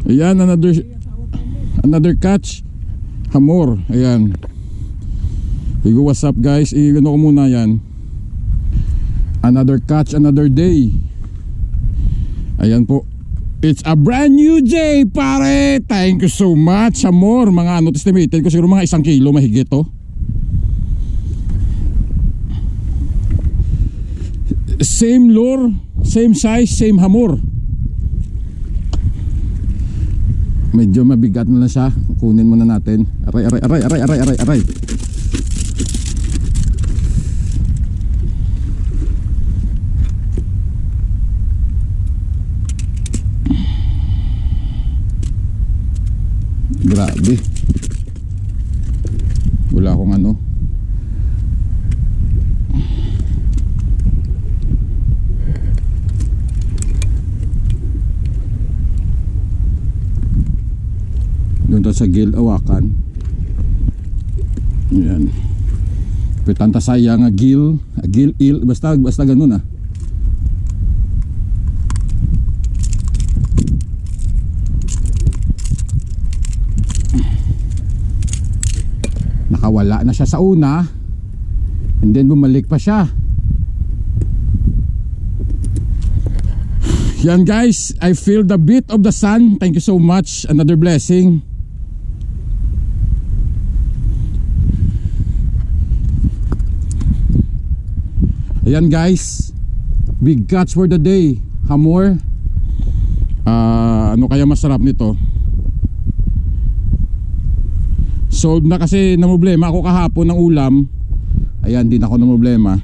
Ayan, another catch. Hamor. Ayan. Higo, what's up guys? Ano ko muna yan. Another catch, another day. Ayan po. It's a brand new day, pare. Thank you so much. Hamor. Mga ano, estimated ko siguro mga 1 kilo mahigit to. Same lure, same size, same hamor. Medyo mabigat na lang siya. Kunin muna natin. Aray. Grabe. Wala akong ano. Doon sa Gil Awakan. Yan. Petanta sayang Gil il basta ganun ah. Nakawala na siya sa una and then bumalik pa siya. Yan guys, I feel the beat of the sun. Thank you so much. Another blessing. Ayan guys, big catch for the day. Hamor. Ano kaya masarap nito? Solve na kasi na problema ako kahapon ng ulam. Ayan, din ako na problema.